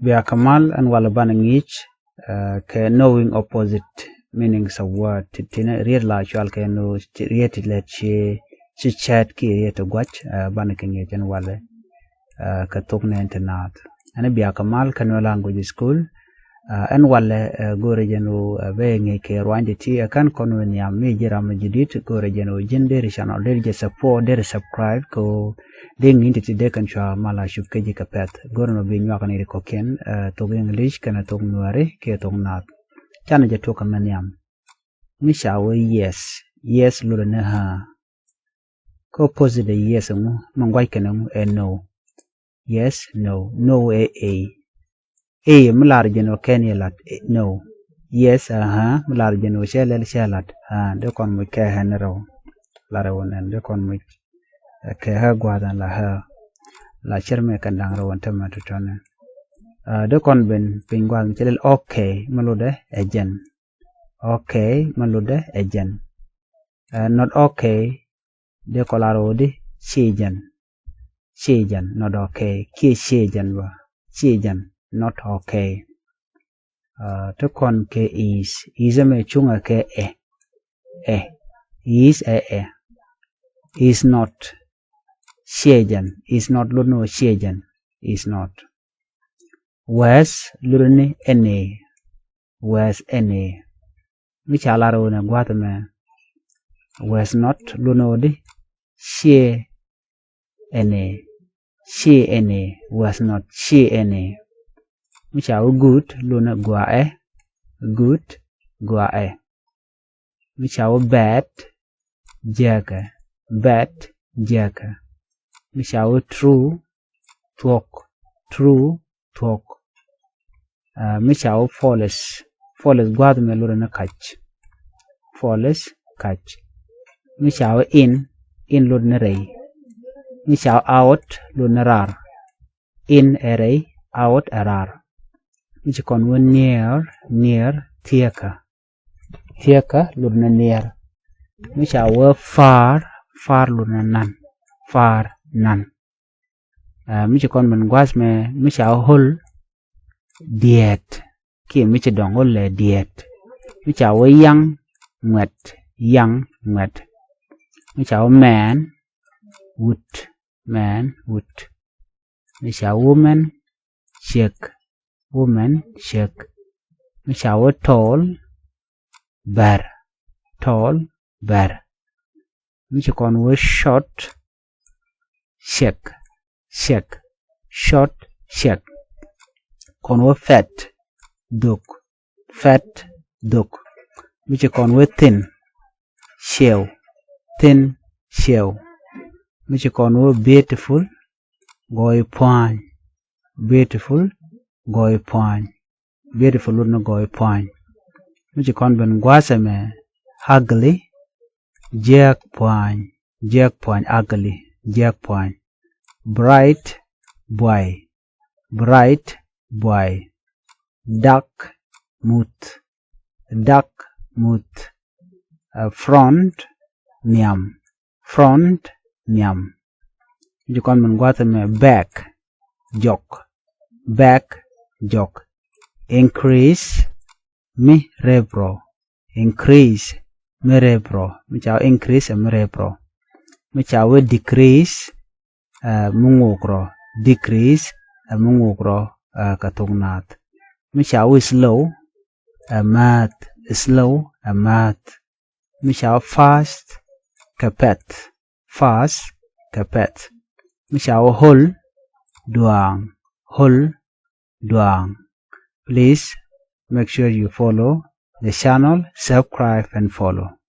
Bia Kamal and Walabanangich, knowing opposite meanings of word. Tina read la chual ke no read let chi chat ki read to watch banaking and wale ka Thok Nath. And Bia Kamal Nuer Language School and wale go regional being ke Rwanda ti kan kono niam major amajidit go regional gender channel there just support there subscribe ko ding into de kan cha mala shup ke ji kapet gorno bi nyak ni ko ken to English kana to Nuer ke Thok Nath chana je to kan niam mi shawo yes lo na ha ko positive yes mu mangwai kana mu no yes no a mular jeno kenya lat no yes mular jeno shelat de kon mu ke hanero la rawon de kon mu ke ha gwadan la cherme kandang rawon tamato tone de kon ben pingwan chelel okay malude ejen okay malude ejen not okay de kolaro di chijan not okay ki chijan ba chijan not okay to kon ke is a me chunga ke is not chijan is not luno chijan is not was lurni was mi chalaro na gwatame was not luno di she was not she mi chawo good luna gwae mi chawo bad jaka mi chawo true talk mi chawo false gwadme luna kach false kach mi chawo in luna rei mi chawo out luna rar in array out arar mi kon won near thiaka luna near mi chawo far luna nan mi kon man gwas me mi chawo hol diet ki mi che dong hol diet mi chawo yang ngwet mi chawo man wood mi chawo woman shake mi chawo tall bear mi kon wo short shake kon wo fat dog mi kon wo thin shell mi kon wo beautiful goy point beautiful no goy point mi kon ben gwasame ugly jack point ugly jack point bright boy dark mouth front niam mi kon ben gwasame back jok increase mi rebro mi chawo increase mi rebro mi chawo decrease mungukro ka Thok Nath mi chawo slow math mi chawo fast kapet mi chawo hol duang please make sure you follow the channel, subscribe and follow.